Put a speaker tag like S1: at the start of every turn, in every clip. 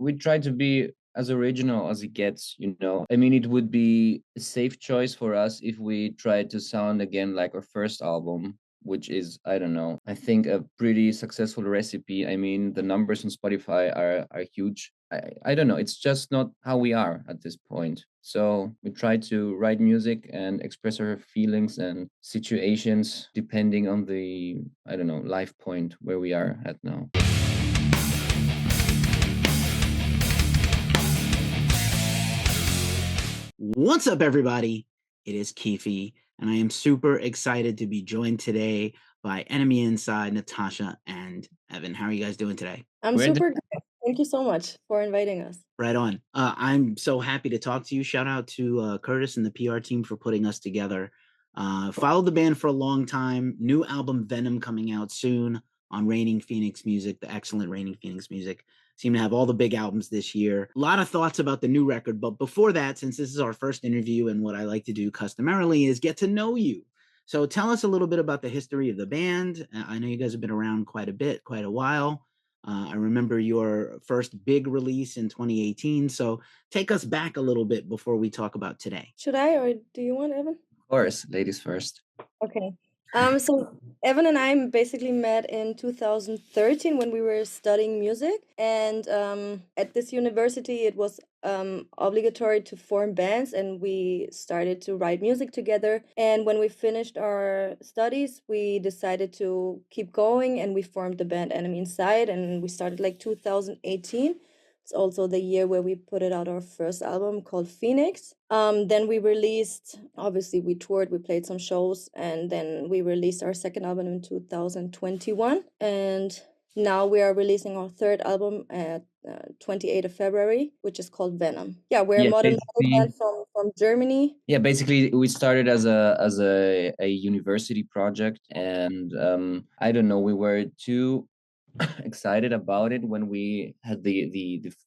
S1: we try to be as original as it gets, you know. I mean, it would be a safe choice for us if we try to sound again like our first album, which is, I don't know, I think a pretty successful recipe. I mean, the numbers on Spotify are huge. I don't know, it's just not how we are at this point. So we try to write music and express our feelings and situations depending on the, I don't know, life point where we are at now.
S2: What's up, everybody? It is Keefy, and I am super excited to be joined today by Enemy Inside, Nastassja, and Evan. How are you guys doing today?
S3: I'm super good. Thank you so much for inviting us.
S2: Right on. I'm so happy to talk to you. Shout out to Curtis and the PR team for putting us together. Followed the band for a long time. New album Venom coming out soon on Raining Phoenix Music, the excellent Raining Phoenix Music. Seem to have all the big albums this year. A lot of thoughts about the new record, but before that, since this is our first interview and what I like to do customarily is get to know you. So tell us a little bit about the history of the band. I know you guys have been around quite a while. I remember your first big release in 2018. So take us back a little bit before we talk about today.
S3: Should I, or do you want, Evan?
S1: Of course, ladies first.
S3: Okay. So Evan and I basically met in 2013 when we were studying music, and at this university it was obligatory to form bands, and we started to write music together. And when we finished our studies, we decided to keep going, and we formed the band Enemy Inside, and we started like 2018. It's also the year where we put it out our first album called Phoenix. Then we released, obviously we toured, we played some shows, and then we released our second album in 2021. And now we are releasing our third album at 28th of February, which is called Venom. Yeah, we're a modern band from Germany.
S1: Yeah, basically we started as a university project, and I don't know, we were too excited about it when we had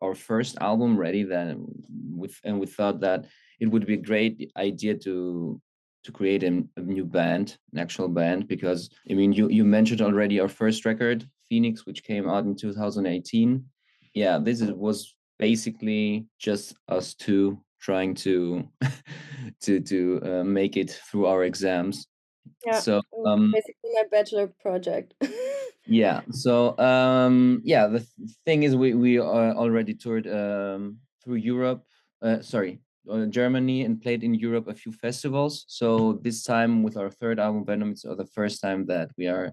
S1: our first album ready. Then we thought that it would be a great idea to create a new band, an actual band, because I mean you mentioned already our first record, Phoenix, which came out in 2018. Yeah, was basically just us two trying to to make it through our exams.
S3: Yeah, so basically my bachelor project.
S1: Yeah, so yeah, the thing is we already toured through Europe, Germany, and played in Europe a few festivals. So this time with our third album Venom, it's the first time that we are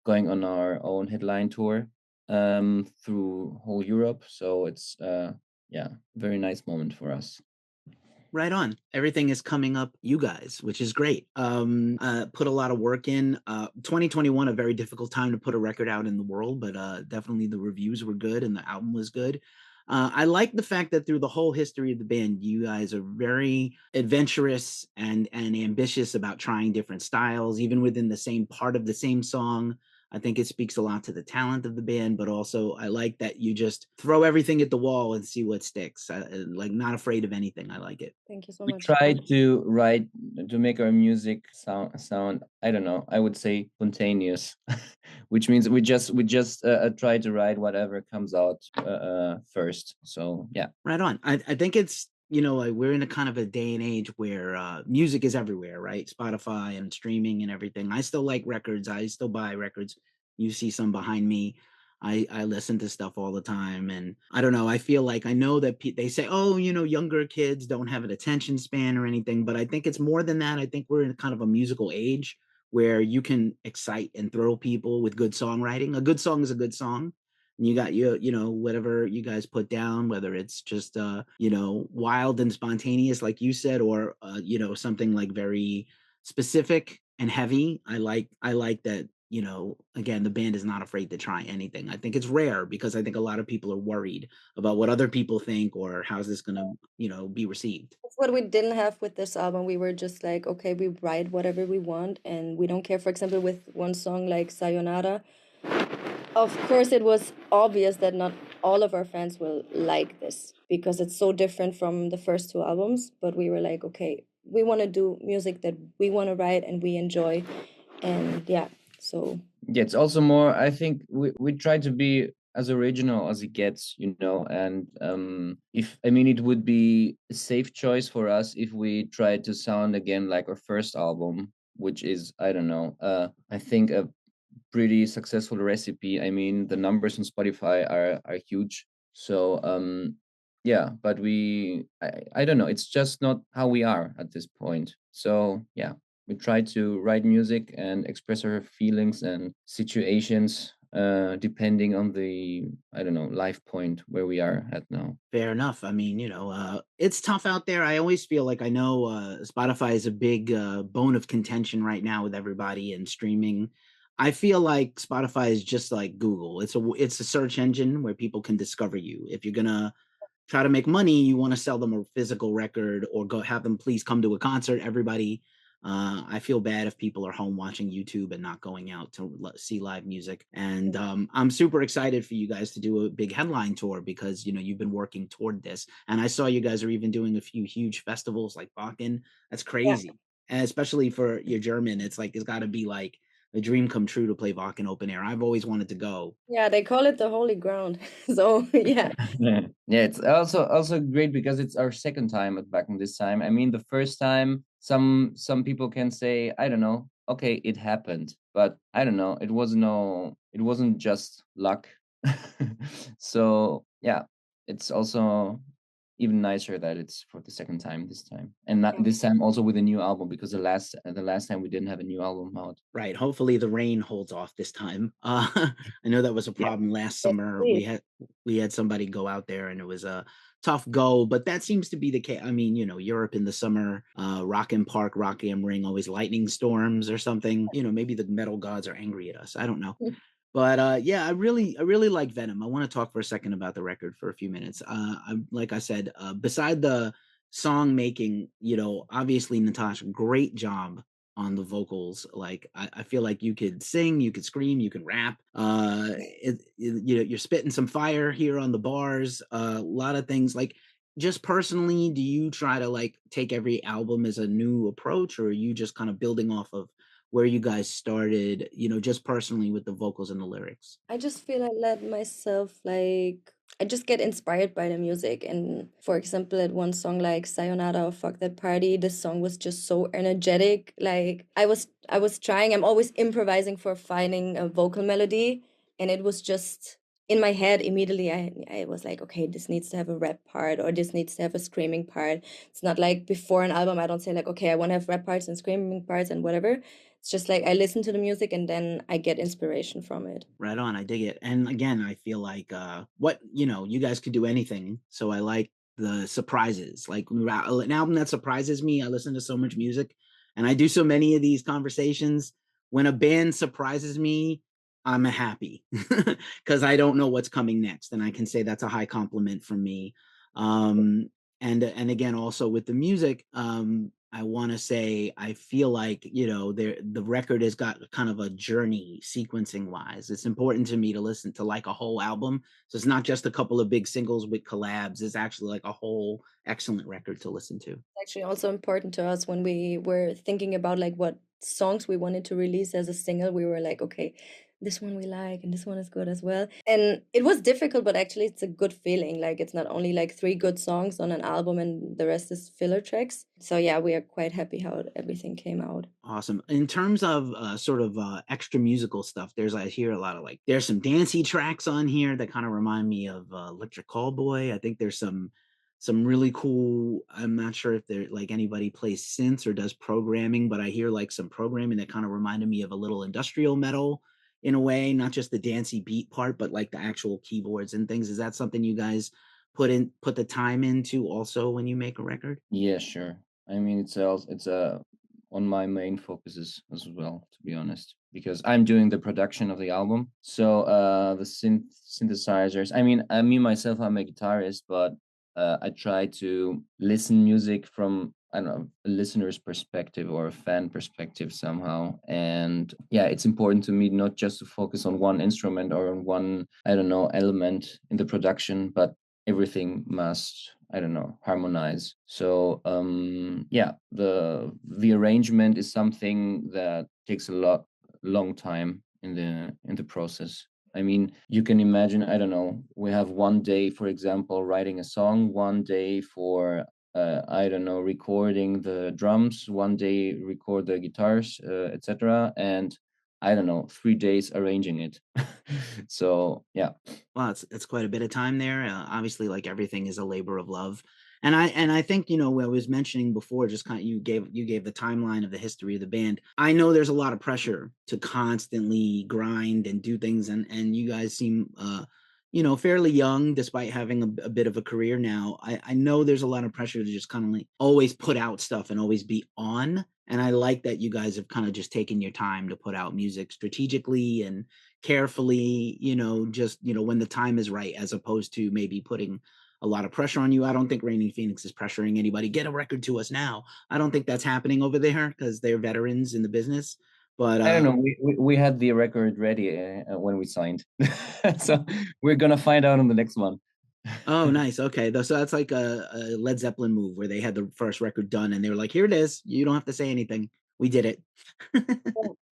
S1: going on our own headline tour through whole Europe. So it's yeah, very nice moment for us.
S2: Right on. Everything is coming up, you guys, which is great. Put a lot of work in. 2021, a very difficult time to put a record out in the world, but definitely the reviews were good and the album was good. I like the fact that through the whole history of the band, you guys are very adventurous and ambitious about trying different styles, even within the same part of the same song. I think it speaks a lot to the talent of the band, but also I like that you just throw everything at the wall and see what sticks. Like not afraid of anything. I like it.
S3: Thank you so much.
S1: We try to make our music sound, I don't know, I would say spontaneous, which means we just try to write whatever comes out first. So yeah.
S2: Right on. I think it's, you know, like we're in a kind of a day and age where music is everywhere, right? Spotify and streaming and everything. I still like records. I still buy records. You see some behind me. I listen to stuff all the time. And I don't know, I feel like I know that they say, oh, you know, younger kids don't have an attention span or anything. But I think it's more than that. I think we're in kind of a musical age where you can excite and thrill people with good songwriting. A good song is a good song. You got you know, whatever you guys put down, whether it's just you know, wild and spontaneous like you said, or you know, something like very specific and heavy. I like that, you know, again, the band is not afraid to try anything. I think it's rare because I think a lot of people are worried about what other people think or how's this gonna, you know, be received.
S3: That's what we didn't have with this album. We were just like, okay, we write whatever we want and we don't care. For example, with one song like Sayonara, of course, it was obvious that not all of our fans will like this because it's so different from the first two albums. But we were like, okay, we want to do music that we want to write and we enjoy. And yeah, so.
S1: Yeah, it's also more, I think we try to be as original as it gets, you know. And if I mean, it would be a safe choice for us if we tried to sound again like our first album, which is, I don't know, I think a pretty successful recipe. I mean, the numbers on Spotify are huge. So yeah, but I don't know, it's just not how we are at this point. So yeah, we try to write music and express our feelings and situations depending on the, I don't know, life point where we are at now.
S2: Fair enough. I mean, it's tough out there. I always feel like I know Spotify is a big bone of contention right now with everybody and streaming. I feel like Spotify is just like Google. It's a search engine where people can discover you. If you're gonna try to make money, you want to sell them a physical record or go have them please come to a concert. Everybody, I feel bad if people are home watching YouTube and not going out to see live music. And I'm super excited for you guys to do a big headline tour because you've been working toward this. And I saw you guys are even doing a few huge festivals like Wacken. That's
S3: Yeah.
S2: crazy, and especially for your German, it's got to be like a dream come true to play Wacken Open Air. I've always wanted to go.
S3: Yeah, they call it the holy ground. So yeah.
S1: Yeah, yeah, it's also great because it's our second time at Back in this time. I mean, the first time, some people can say, I don't know, okay, it happened, but I don't know, it wasn't just luck. So yeah, it's also even nicer that it's for the second time this time, and not
S3: Yeah.
S1: this time also with a new album, because the last time we didn't have a new album out.
S2: Right. Hopefully the rain holds off this time. I know that was a
S1: Yeah.
S2: problem last
S3: Yes,
S2: summer.
S3: please.
S2: We had somebody go out there and it was a tough go, but that seems to be the case. I mean, Europe in the summer, Rock and Park, Rock am Ring, always lightning storms or something. Maybe the metal gods are angry at us. I don't know. But yeah, I really like Venom. I want to talk for a second about the record for a few minutes. Like I said, beside the song making, obviously Natasha, great job on the vocals. Like I feel like you could sing, you could scream, you can rap. You're spitting some fire here on the bars. A lot of things. Like, just personally, do you try to like take every album as a new approach, or are you just kind of building off of where you guys started, just personally with the vocals and the lyrics?
S3: I just feel I let myself I just get inspired by the music. And for example, at one song like Sayonara or Fuck That Party, this song was just so energetic. Like I was trying, I'm always improvising for finding a vocal melody, and it was just in my head immediately. I was like, okay, this needs to have a rap part or this needs to have a screaming part. It's not like before an album I don't say like, okay, I want to have rap parts and screaming parts and whatever. It's just like I listen to the music and then I get inspiration from it.
S2: Right on. I dig it. And again, I feel like you guys could do anything. So I like the surprises. Like an album that surprises me. I listen to so much music and I do so many of these conversations. When a band surprises me, I'm happy because I don't know what's coming next. And I can say that's a high compliment from me. And again, also with the music, I want to say I feel like the record has got kind of a journey sequencing wise. It's important to me to listen to like a whole album, so it's not just a couple of big singles with collabs. It's actually like a whole excellent record to listen to.
S3: Actually also important to us when we were thinking about like what songs we wanted to release as a single. We were like, okay, this one we like and this one is good as well. And it was difficult, but actually it's a good feeling. Like it's not only like 3 good songs on an album and the rest is filler tracks. So yeah, we are quite happy how everything came out.
S2: Awesome. In terms of sort of extra musical stuff, I hear a lot of there's some dancey tracks on here that kind of remind me of Electric Callboy. I think there's some really cool, I'm not sure if they're like anybody plays synths or does programming, but I hear like some programming that kind of reminded me of a little industrial metal in a way, not just the dancey beat part, but like the actual keyboards and things. Is that something you guys put the time into also when you make a record?
S1: Yeah, sure. I mean, it's on my main focuses as well, to be honest, because I'm doing the production of the album. So the synthesizers. I mean, me myself, I'm a guitarist, but I try to listen music from, I don't know, a listener's perspective or a fan perspective somehow. And yeah, it's important to me not just to focus on one instrument or on one, I don't know, element in the production, but everything must, I don't know, harmonize. So yeah, the arrangement is something that takes a long time in the process. I mean, you can imagine, I don't know, we have one day, for example, writing a song, one day for, I don't know, recording the drums, one day record the guitars, etc. And I don't know, 3 days arranging it. So, yeah.
S2: Well, it's quite a bit of time there. Obviously, like everything is a labor of love, and I think what I was mentioning before, just kind of you gave the timeline of the history of the band. I know there's a lot of pressure to constantly grind and do things, and you guys seem fairly young despite having a bit of a career now. I know there's a lot of pressure to just kind of like always put out stuff and always be on. And I like that you guys have kind of just taken your time to put out music strategically and carefully, just, when the time is right, as opposed to maybe putting a lot of pressure on you. I don't think Raining Phoenix is pressuring anybody, get a record to us now. I don't think that's happening over there because they're veterans in the business. But
S1: I don't know. We had the record ready when we signed, so we're gonna find out on the next one.
S2: Oh, nice. Okay, so that's like a Led Zeppelin move where they had the first record done and they were like, "Here it is. You don't have to say anything. We did it."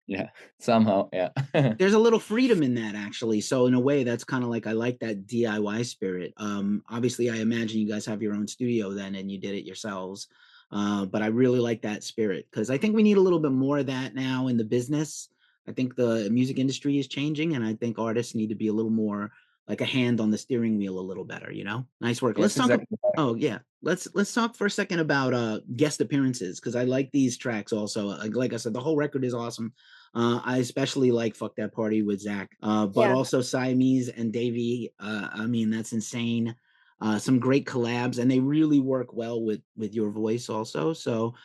S1: Yeah, somehow, yeah.
S2: There's a little freedom in that, actually. So in a way, that's kind of like, I like that DIY spirit. Obviously, I imagine you guys have your own studio then, and you did it yourselves. But I really like that spirit because I think we need a little bit more of that now in the business. I think the music industry is changing, and I think artists need to be a little more like a hand on the steering wheel a little better. Nice work.
S1: Yes,
S2: Let's talk.
S1: exactly.
S2: Oh yeah, let's talk for a second about guest appearances because I like these tracks also. Like I said, the whole record is awesome. I especially like "Fuck That Party" with Zach, but
S3: Yeah.
S2: also Siamese and Davey. I mean, that's insane. Some great collabs, and they really work well with your voice also. So,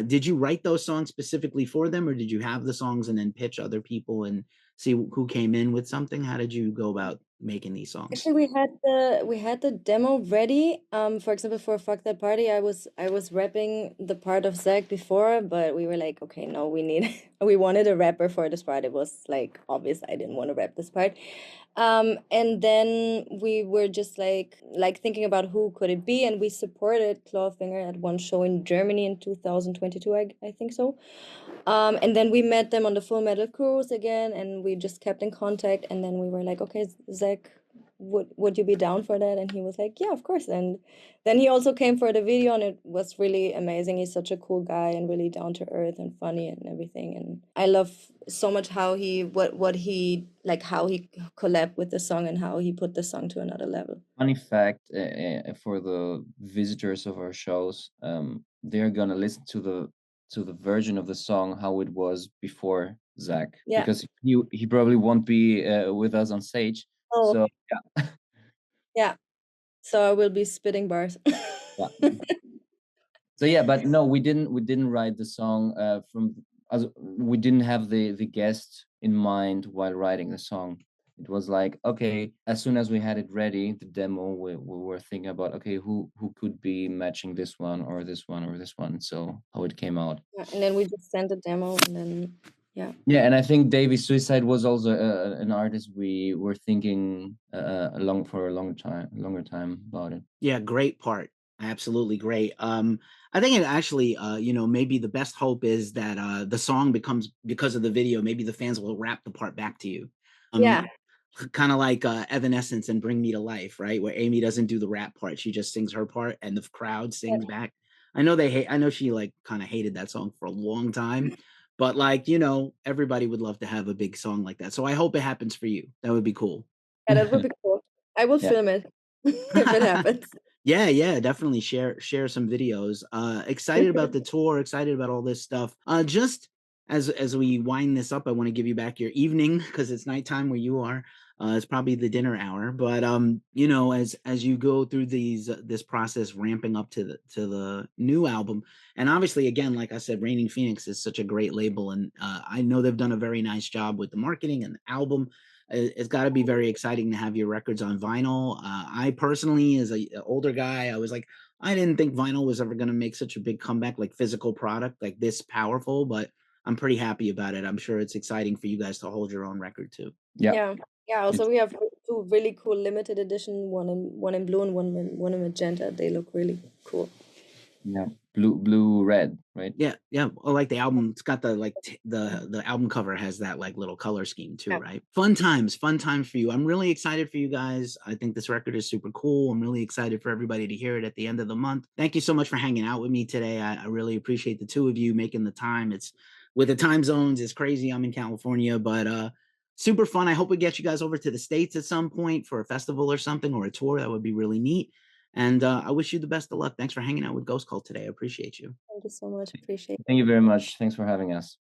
S2: did you write those songs specifically for them, or did you have the songs and then pitch other people and see who came in with something? How did you go about making these songs?
S3: Actually, we had the demo ready. For example, for "Fuck That Party," I was rapping the part of Zach before, but we were like, okay, no, we wanted a rapper for this part. It was like obvious I didn't want to rap this part. And then we were just like thinking about who could it be, and we supported Clawfinger at one show in Germany in 2022, I think so. And then we met them on the Full Metal Cruise again, and we just kept in contact. And then we were like, okay, Zach, would you be down for that? And he was like, yeah, of course. And then he also came for the video, and it was really amazing. He's such a cool guy and really down to earth and funny and everything. And I love so much how he how he collabed with the song and how he put the song to another level.
S1: Funny fact, for the visitors of our shows, they're gonna listen to the version of the song how it was before Zach,
S3: Yeah.
S1: because he probably won't be with us on stage.
S3: Oh,
S1: So yeah,
S3: yeah. So I will be spitting bars.
S1: yeah. So yeah, but no, we didn't write the song we didn't have the guest in mind while writing the song. It was like, okay, as soon as we had it ready, the demo, we were thinking about, okay, who could be matching this one or this one or this one. So how it came out.
S3: Yeah, and then we just sent a demo, and then
S1: Yeah, and I think Davey Suicide was also an artist we were thinking for a longer time about it.
S2: Yeah, great part. Absolutely great. I think it actually, maybe the best hope is that the song becomes, because of the video, maybe the fans will rap the part back to you.
S3: yeah.
S2: Kind of like Evanescence and Bring Me to Life, right? Where Amy doesn't do the rap part; she just sings her part, and the crowd sings back. I know she like kind of hated that song for a long time, but like everybody would love to have a big song like that. So I hope it happens for you. That would be cool.
S3: Yeah, that would be cool. I will
S1: Yeah.
S3: film it if it happens.
S2: Yeah, definitely share some videos. Excited about the tour, excited about all this stuff. Just as we wind this up, I want to give you back your evening because it's nighttime where you are. It's probably the dinner hour, but as you go through this process ramping up to the new album, and obviously again, like I said, Raining Phoenix is such a great label, and I know they've done a very nice job with the marketing and the album. It's got to be very exciting to have your records on vinyl. I personally, as an older guy, I was like, I didn't think vinyl was ever going to make such a big comeback, like physical product, like this powerful, but I'm pretty happy about it. I'm sure it's exciting for you guys to hold your own record too.
S3: Yeah. Also, we have two really cool limited edition, one in blue and one in magenta. They look really cool.
S1: Yeah. blue red, right?
S2: Yeah, yeah. I like the album. It's got the the album cover has that like little color scheme too, right? Fun times for you. I'm really excited for you guys. I think this record is super cool. I'm really excited for everybody to hear it at the end of the month. Thank you so much for hanging out with me today. I really appreciate the two of you making the time. It's with the time zones, it's crazy. I'm in California, but super fun. I hope we get you guys over to the States at some point for a festival or something or a tour. That would be really neat. And I wish you the best of luck. Thanks for hanging out with Ghost Cult today. I appreciate you.
S3: Thank you so much. Appreciate it.
S1: Thank you very much. Thanks for having us.